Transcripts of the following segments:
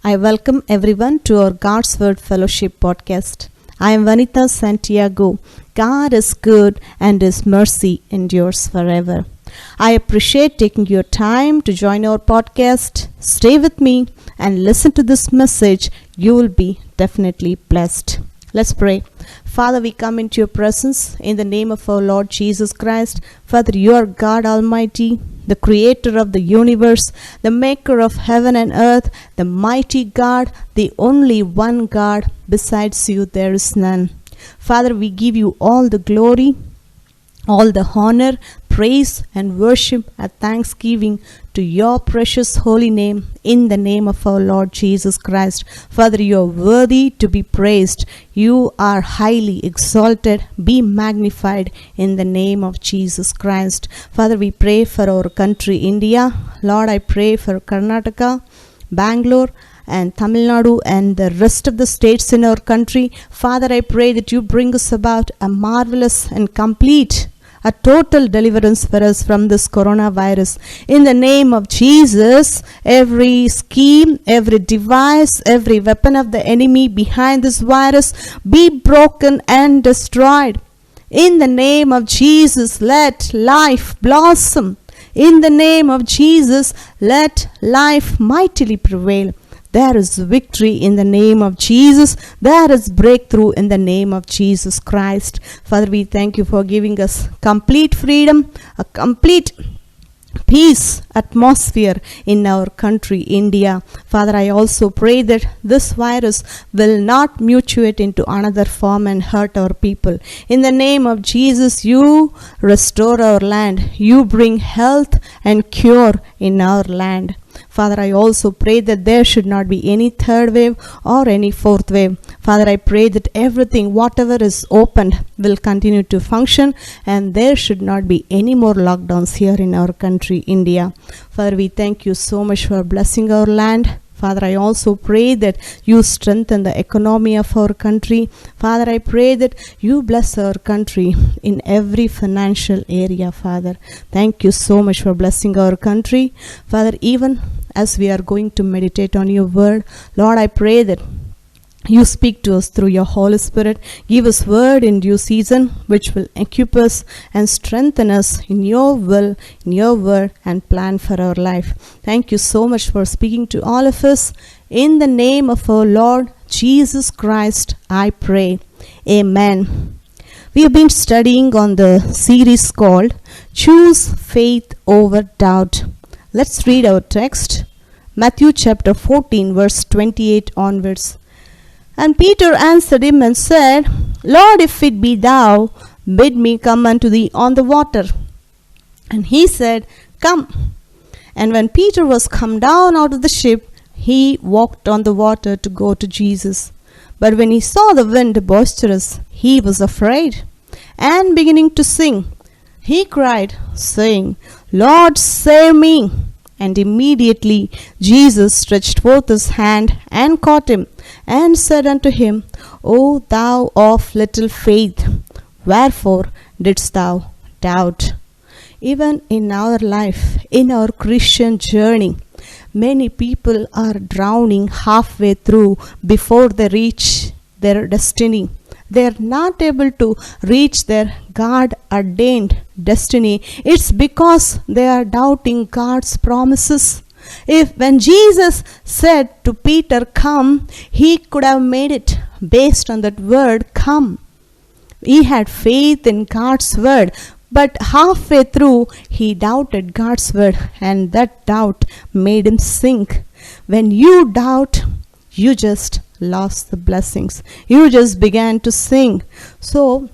I welcome everyone to our God's Word Fellowship podcast. I am Vanita Santiago. God is good and His mercy endures forever. I appreciate taking your time to join our podcast. Stay with me and listen to this message. You will be definitely blessed. Let's pray. Father, we come into your presence in the name of our Lord Jesus Christ. Father, you are God Almighty, the creator of the universe, the maker of heaven and earth, the mighty God, the only one God. Besides you, there is none. Father, we give you all the glory, all the honor, praise and worship and thanksgiving to your precious holy name in the name of our Lord Jesus Christ. Father, you are worthy to be praised. You are highly exalted. Be magnified in the name of Jesus Christ. Father, we pray for our country, India. Lord, I pray for Karnataka, Bangalore, and Tamil Nadu and the rest of the states in our country. Father, I pray that you bring us about a marvelous and complete, a total deliverance for us from this coronavirus. In the name of Jesus, every scheme, every device, every weapon of the enemy behind this virus be broken and destroyed. In the name of Jesus, let life blossom. In the name of Jesus, let life mightily prevail. There is victory in the name of Jesus. There is breakthrough in the name of Jesus Christ. Father, we thank you for giving us complete freedom, a complete peace atmosphere in our country, India. Father, I also pray that this virus will not mutate into another form and hurt our people. In the name of Jesus, you restore our land. You bring health and cure in our land. Father, I also pray that there should not be any third wave or any fourth wave. Father, I pray that everything, whatever is opened, will continue to function and there should not be any more lockdowns here in our country, India. Father, we thank you so much for blessing our land. Father, I also pray that you strengthen the economy of our country. Father, I pray that you bless our country in every financial area, Father. Thank you so much for blessing our country. Father, even as we are going to meditate on your word, Lord, I pray that you speak to us through your Holy Spirit. Give us word in due season, which will equip us and strengthen us in your will, in your word and plan for our life. Thank you so much for speaking to all of us. In the name of our Lord Jesus Christ, I pray. Amen. We have been studying on the series called Choose Faith Over Doubt. Let's read our text. Matthew chapter 14 verse 28 onwards. And Peter answered him and said, Lord, if it be thou, bid me come unto thee on the water. And he said, Come. And when Peter was come down out of the ship, he walked on the water to go to Jesus. But when he saw the wind boisterous, he was afraid. And beginning to sink, he cried, saying, Lord, save me. And immediately Jesus stretched forth his hand and caught him, and said unto him, O thou of little faith, wherefore didst thou doubt? Even in our life, in our Christian journey, many people are drowning halfway through before they reach their destiny. They are not able to reach their God-ordained destiny. It's because they are doubting God's promises. If when Jesus said to Peter, come, he could have made it based on that word, come. He had faith in God's word, but halfway through he doubted God's word, and that doubt made him sink. When you doubt, you just lost the blessings. You just began to sink. So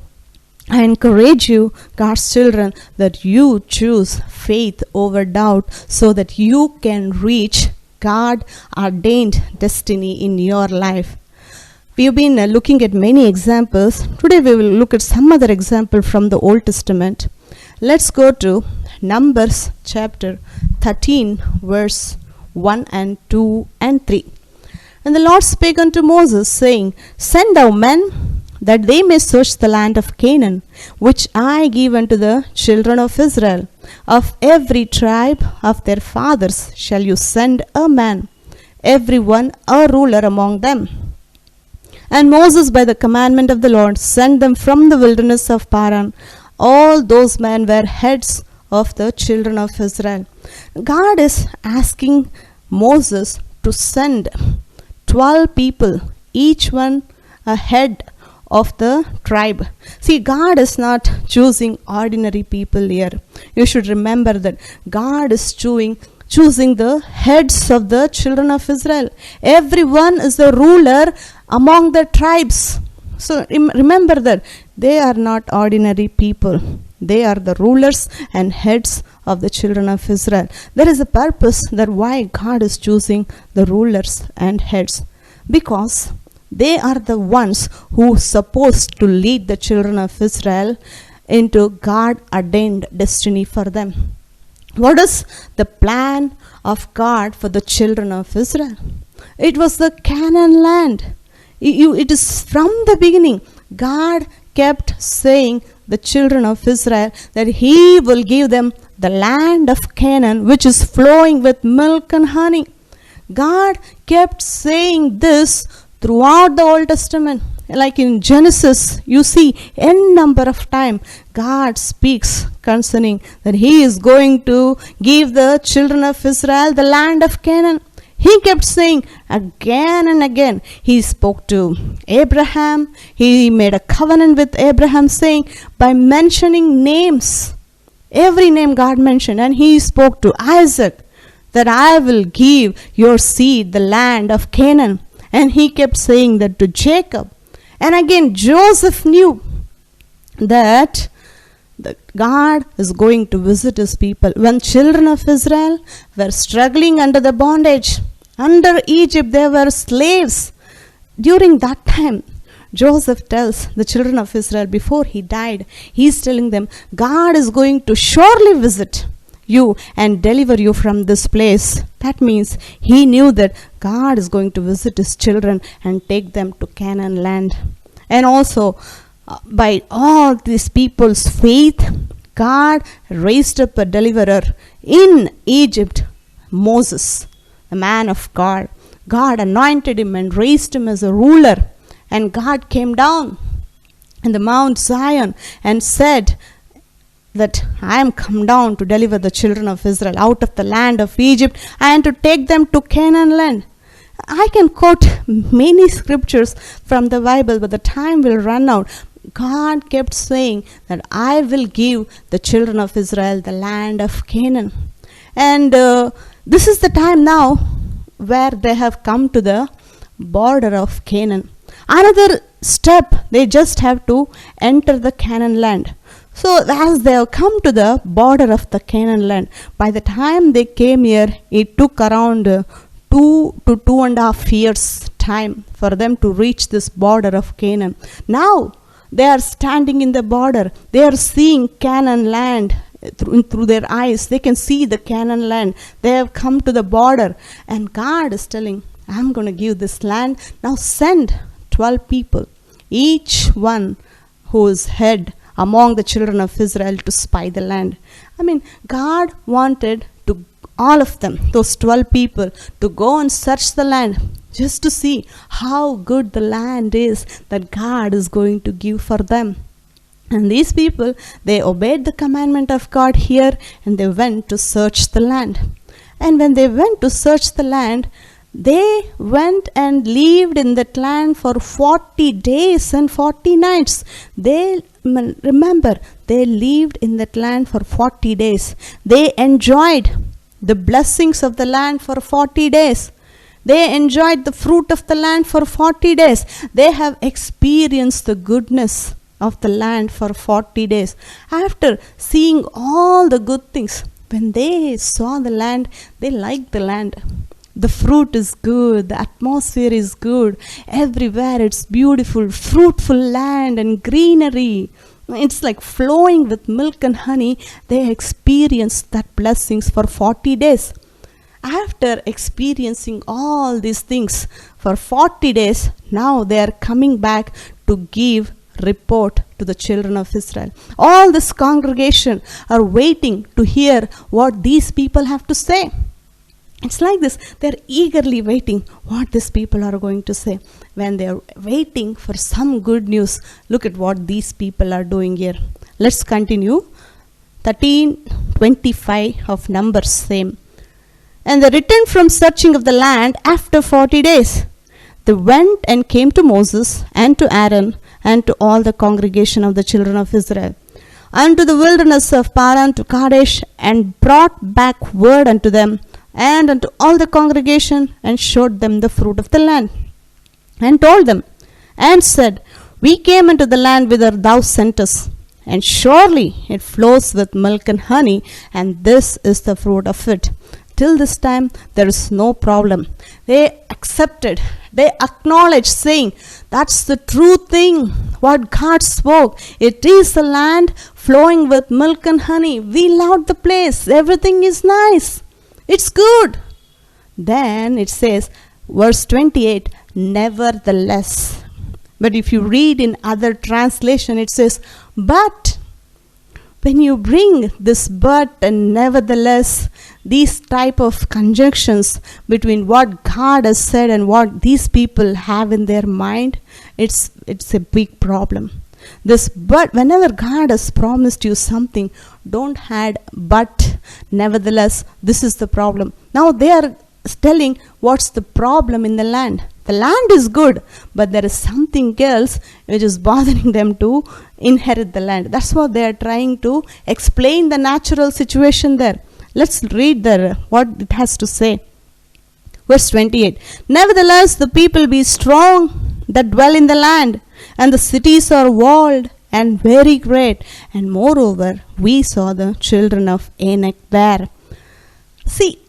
I encourage you, God's children, that you choose faith over doubt so that you can reach God-ordained destiny in your life. We've been looking at many examples. Today we will look at some other example from the Old Testament. Let's go to Numbers chapter 13 verse 1 and 2 and 3. And the Lord spake unto Moses, saying, Send thou men, that they may search the land of Canaan, which I give unto the children of Israel. Of every tribe of their fathers shall you send a man. everyone a ruler among them. And Moses, by the commandment of the Lord, sent them from the wilderness of Paran. All those men were heads of the children of Israel. God is asking Moses to send 12 people, each one a head of the tribe. See, God is not choosing ordinary people here. You should remember that God is choosing the heads of the children of Israel. Everyone is a ruler among the tribes. So remember that they are not ordinary people. They are the rulers and heads of the children of Israel. There is a purpose that why God is choosing the rulers and heads. Because they are the ones who are supposed to lead the children of Israel into God-ordained destiny for them. What is the plan of God for the children of Israel? It was the Canaan land. It is from the beginning. God kept saying the children of Israel that He will give them the land of Canaan, which is flowing with milk and honey. God kept saying this throughout the Old Testament. Like in Genesis, you see n number of time God speaks concerning that He is going to give the children of Israel the land of Canaan. He kept saying again and again. He spoke to Abraham. He made a covenant with Abraham saying by mentioning names, every name God mentioned, and He spoke to Isaac that I will give your seed the land of Canaan. And He kept saying that to Jacob. And again, Joseph knew that God is going to visit His people. When children of Israel were struggling under the bondage, under Egypt, they were slaves. During that time, Joseph tells the children of Israel before he died, he's telling them, God is going to surely visit you and deliver you from this place. That means he knew that God is going to visit His children and take them to Canaan land. And also, by all these people's faith, God raised up a deliverer in Egypt, Moses, a man of God. God anointed him and raised him as a ruler. And God came down in the Mount Zion and said that I am come down to deliver the children of Israel out of the land of Egypt and to take them to Canaan land. I can quote many scriptures from the Bible, but the time will run out. God kept saying that I will give the children of Israel the land of Canaan. And this is the time now where they have come to the border of Canaan. Another step, they just have to enter the Canaan land. So as they have come to the border of the Canaan land, by the time they came here, it took around 2 to 2.5 years time for them to reach this border of Canaan. Now they are standing in the border. They are seeing Canaan land through their eyes. They can see the Canaan land. They have come to the border. And God is telling, I'm going to give this land. Now send 12 people, each one who is head among the children of Israel to spy the land. I mean, God wanted to all of them, those 12 people, to go and search the land just to see how good the land is that God is going to give for them. And these people, they obeyed the commandment of God here and they went to search the land. And when they went to search the land, they went and lived in that land for 40 days and 40 nights. Remember, they lived in that land for 40 days. They enjoyed the blessings of the land for 40 days. They enjoyed the fruit of the land for 40 days. They have experienced the goodness of the land for 40 days. After seeing all the good things, when they saw the land, they liked the land. The fruit is good, the atmosphere is good, everywhere it's beautiful, fruitful land and greenery. It's like flowing with milk and honey. They experienced that blessings for 40 days. After experiencing all these things for 40 days, now they are coming back to give report to the children of Israel. All this congregation are waiting to hear what these people have to say. It's like this. They're eagerly waiting what these people are going to say. When they're waiting for some good news, look at what these people are doing here. Let's continue. 13:25 of Numbers, same. And they returned from searching of the land after 40 days. They went and came to Moses and to Aaron and to all the congregation of the children of Israel unto the wilderness of Paran to Kadesh, and brought back word unto them and unto all the congregation, and showed them the fruit of the land, and told them, and said, We came into the land whither thou sent us, and surely it flows with milk and honey, and this is the fruit of it. Till this time there is no problem. They accepted, they acknowledged, saying, that's the true thing, what God spoke. It is a land flowing with milk and honey. We love the place. Everything is nice. It's good. Then it says, verse 28, nevertheless. But if you read in other translation, it says, but when you bring this but and nevertheless, these type of conjunctions between what God has said and what these people have in their mind, it's a big problem. This but, whenever God has promised you something, don't add but, nevertheless, this is the problem. Now they are telling what's the problem in the land. The land is good, but there is something else which is bothering them to inherit the land. That's what they are trying to explain, the natural situation there. Let's read what it has to say. Verse 28. Nevertheless, the people be strong that dwell in the land, and the cities are walled and very great. And moreover, we saw the children of Anak there. See,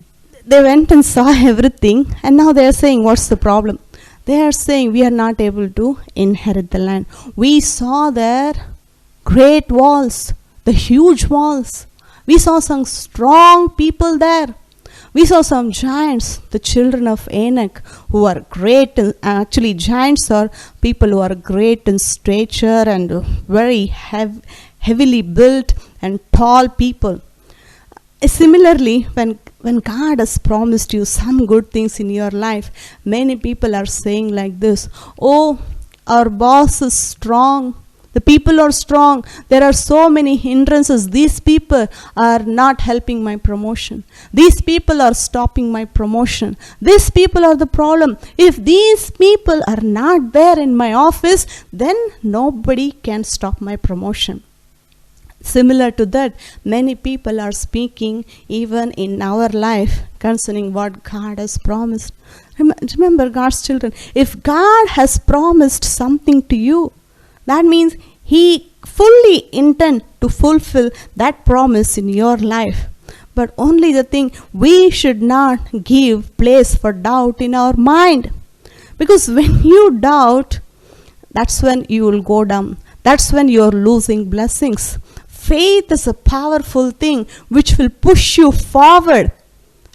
they went and saw everything, and now they are saying, what's the problem? They are saying, we are not able to inherit the land. We saw there great walls, the huge walls. We saw some strong people there. We saw some giants, the children of Anak, who are great. Actually, giants are people who are great in stature and very heavily built and tall people. Similarly, when God has promised you some good things in your life, many people are saying like this, oh, our boss is strong. The people are strong. There are so many hindrances. These people are not helping my promotion. These people are stopping my promotion. These people are the problem. If these people are not there in my office, then nobody can stop my promotion. Similar to that, many people are speaking even in our life concerning what God has promised. Remember, God's children, if God has promised something to you, that means He fully intends to fulfill that promise in your life. But only the thing, we should not give place for doubt in our mind. Because when you doubt, that's when you will go down. That's when you are losing blessings. Faith is a powerful thing which will push you forward.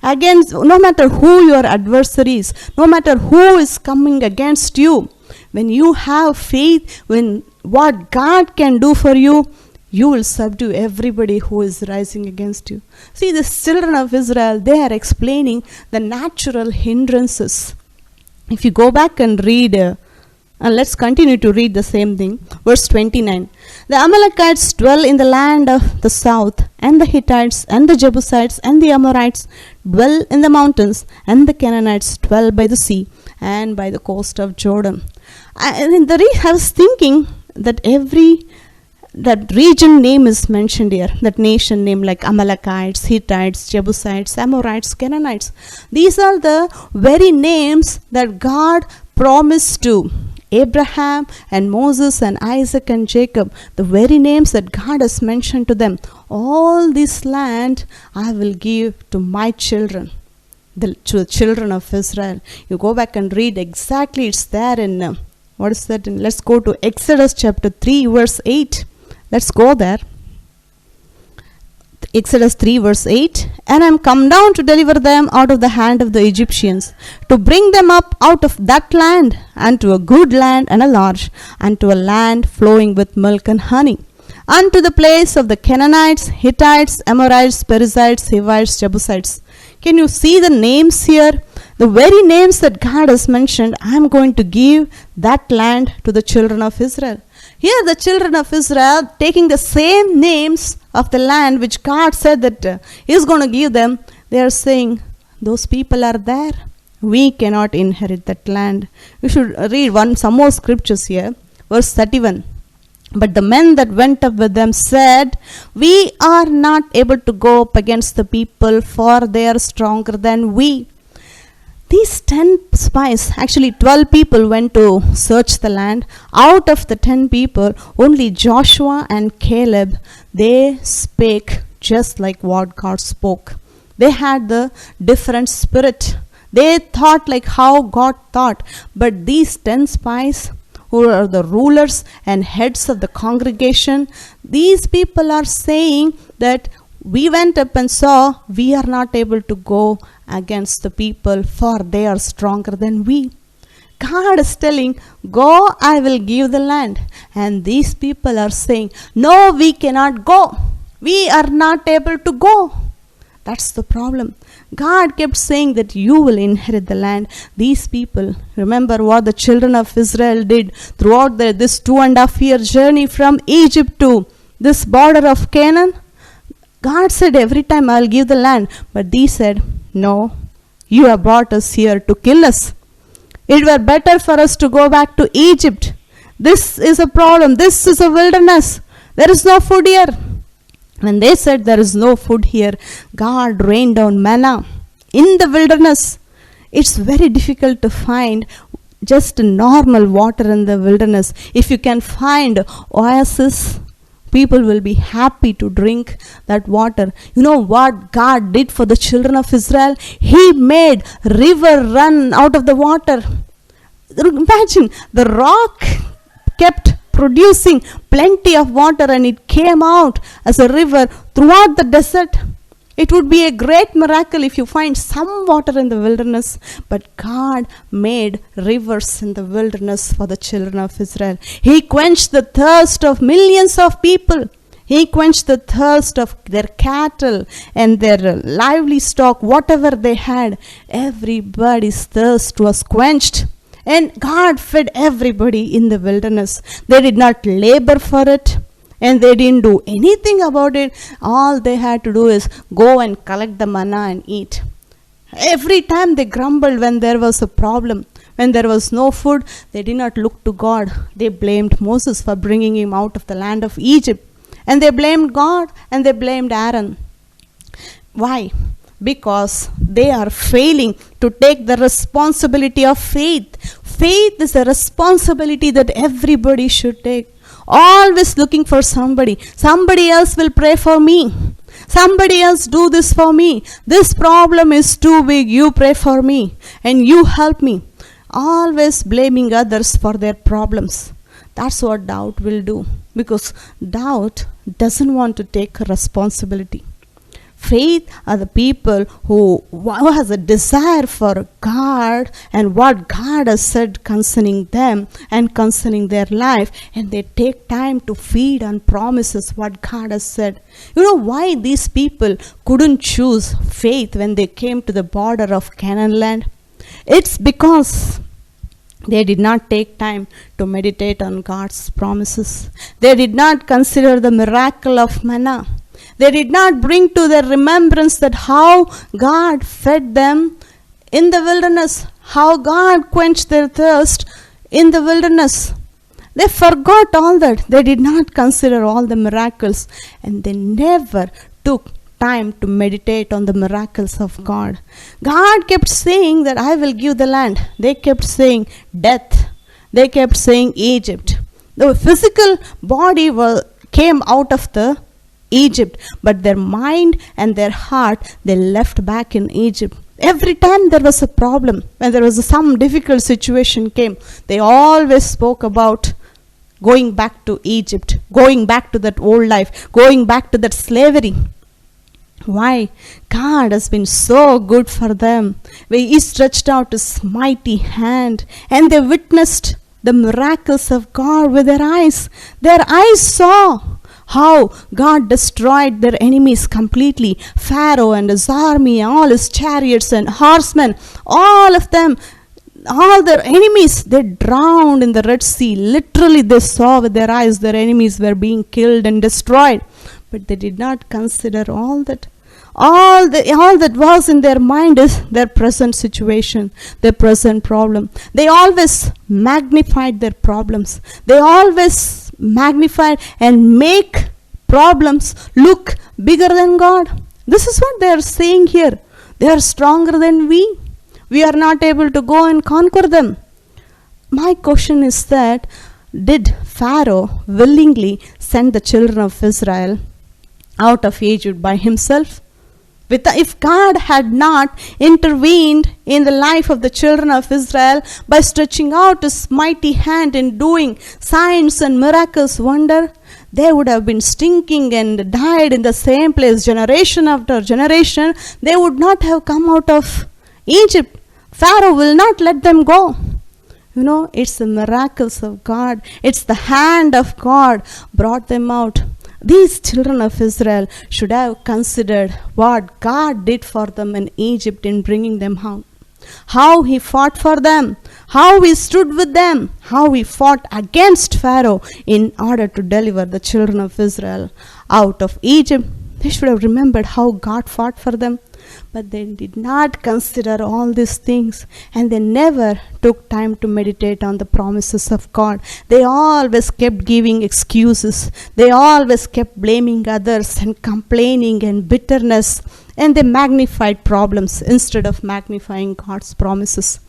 Against, no matter who your adversary is, no matter who is coming against you, when you have faith, when what God can do for you, you will subdue everybody who is rising against you. See, the children of Israel, they are explaining the natural hindrances. If you go back and read, and let's continue to read the same thing. Verse 29. The Amalekites dwell in the land of the south, and the Hittites, and the Jebusites, and the Amorites dwell in the mountains, and the Canaanites dwell by the sea, and by the coast of Jordan. I was thinking that that region name is mentioned here, that nation name like Amalekites, Hittites, Jebusites, Amorites, Canaanites. These are the very names that God promised to Abraham and Moses and Isaac and Jacob, the very names that God has mentioned to them. All this land I will give to my children, to the children of Israel. You go back and read exactly, it's there in, what is that? Let's go to Exodus chapter 3 verse 8. Let's go there. Exodus 3 verse 8. And I am come down to deliver them out of the hand of the Egyptians, to bring them up out of that land, and to a good land and a large, and to a land flowing with milk and honey, unto the place of the Canaanites, Hittites, Amorites, Perizzites, Hivites, Jebusites. Can you see the names here? The very names that God has mentioned, I am going to give that land to the children of Israel. Here the children of Israel taking the same names of the land which God said that He is going to give them. They are saying, those people are there. We cannot inherit that land. You should read some more scriptures here. Verse 31. But the men that went up with them said, we are not able to go up against the people, for they are stronger than we. These 10 spies, actually 12 people went to search the land. Out of the 10 people, only Joshua and Caleb, they spake just like what God spoke. They had the different spirit. They thought like how God thought. But these 10 spies, who are the rulers and heads of the congregation, these people are saying that we went up and saw, we are not able to go against the people, for they are stronger than we. God is telling, go, I will give the land. And these people are saying, no, we cannot go. We are not able to go. That's the problem. God kept saying that you will inherit the land. These people, remember what the children of Israel did throughout this 2.5 year journey from Egypt to this border of Canaan. God said every time I will give the land. But these said, no, you have brought us here to kill us. It were better for us to go back to Egypt. This is a problem. This is a wilderness. There is no food here. When they said there is no food here, God rained down manna in the wilderness. It's very difficult to find just normal water in the wilderness. If you can find oasis, people will be happy to drink that water. You know what God did for the children of Israel? He made river run out of the water. Imagine, the rock kept producing plenty of water and it came out as a river throughout the desert. It would be a great miracle if you find some water in the wilderness. But God made rivers in the wilderness for the children of Israel. He quenched the thirst of millions of people. He quenched the thirst of their cattle and their lively stock, whatever they had. Everybody's thirst was quenched. And God fed everybody in the wilderness. They did not labor for it. And they didn't do anything about it. All they had to do is go and collect the manna and eat. Every time they grumbled when there was a problem. When there was no food, they did not look to God. They blamed Moses for bringing him out of the land of Egypt. And they blamed God and they blamed Aaron. Why? Because they are failing to take the responsibility of faith. Faith is a responsibility that everybody should take. Always looking for somebody. Somebody else will pray for me. Somebody else do this for me. This problem is too big. You pray for me and you help me. Always blaming others for their problems. That's what doubt will do. Because doubt doesn't want to take responsibility. Faith are the people who has a desire for God and what God has said concerning them and concerning their life, and they take time to feed on promises what God has said. You know why these people couldn't choose faith when they came to the border of Canaan land? It's because they did not take time to meditate on God's promises. They did not consider the miracle of manna. They did not bring to their remembrance that how God fed them in the wilderness, how God quenched their thirst in the wilderness. They forgot all that. They did not consider all the miracles, and they never took time to meditate on the miracles of God. God kept saying that I will give the land. They kept saying death. They kept saying Egypt. The physical body came out of the Egypt, but their mind and their heart, they left back in Egypt. Every time there was a problem, when there was some difficult situation came, they always spoke about going back to Egypt, going back to that old life, going back to that slavery. Why? God has been so good for them. He stretched out His mighty hand and they witnessed the miracles of God with their eyes. Their eyes saw how God destroyed their enemies completely. Pharaoh and his army, all his chariots and horsemen, all of them, all their enemies, they drowned in the Red Sea. Literally they saw with their eyes their enemies were being killed and destroyed. But they did not consider all that. All that was in their mind is their present situation, their present problem. They always magnified their problems. They always magnified and make problems look bigger than God. This is what they are saying here. They are stronger than we. We are not able to go and conquer them. My question is that, did Pharaoh willingly send the children of Israel out of Egypt by himself? If God had not intervened in the life of the children of Israel by stretching out his mighty hand and doing signs and miracles, wonder, they would have been stinking and died in the same place generation after generation. They would not have come out of Egypt. Pharaoh will not let them go. It's the miracles of God. It's the hand of God brought them out. These children of Israel should have considered what God did for them in Egypt in bringing them home. How he fought for them, how he stood with them, how he fought against Pharaoh in order to deliver the children of Israel out of Egypt. They should have remembered how God fought for them. But they did not consider all these things, and they never took time to meditate on the promises of God. They always kept giving excuses. They always kept blaming others and complaining and bitterness, and they magnified problems instead of magnifying God's promises.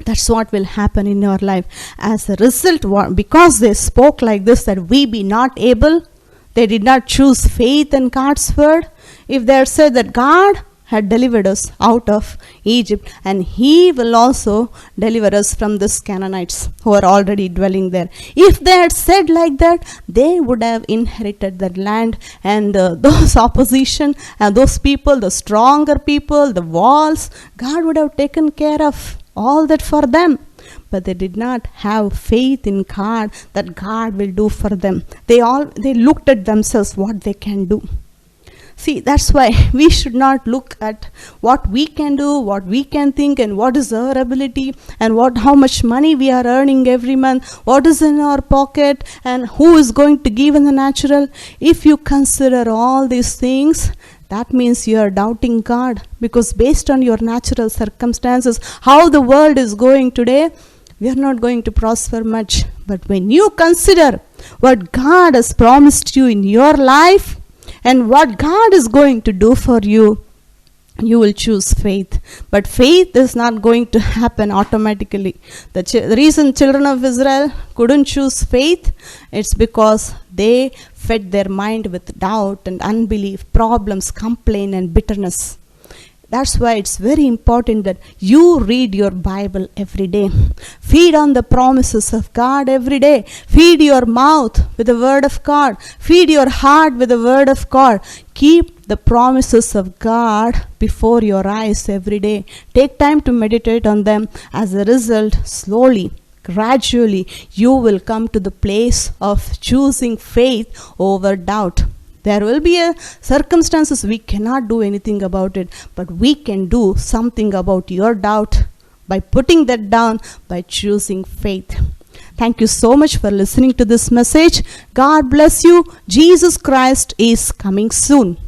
That's what will happen in your life. As a result, because they spoke like this, that we be not able, they did not choose faith in God's word. If they had said that God had delivered us out of Egypt, and he will also deliver us from these Canaanites who are already dwelling there. If they had said like that, they would have inherited that land, and those opposition and those people, the stronger people, the walls, God would have taken care of all that for them. But they did not have faith in God that God will do for them. They looked at themselves, what they can do. See, that's why we should not look at what we can do, what we can think, and what is our ability, and how much money we are earning every month, what is in our pocket, and who is going to give in the natural. If you consider all these things, that means you are doubting God, because based on your natural circumstances, how the world is going today, we are not going to prosper much. But when you consider what God has promised you in your life, and what God is going to do for you, you will choose faith. But faith is not going to happen automatically. The reason children of Israel couldn't choose faith, it's because they fed their mind with doubt and unbelief, problems, complaint and bitterness. That's why it's very important that you read your Bible every day. Feed on the promises of God every day. Feed your mouth with the word of God. Feed your heart with the word of God. Keep the promises of God before your eyes every day. Take time to meditate on them. As a result, slowly, gradually, you will come to the place of choosing faith over doubt. There will be circumstances we cannot do anything about it, but we can do something about your doubt by putting that down, by choosing faith. Thank you so much for listening to this message. God bless you. Jesus Christ is coming soon.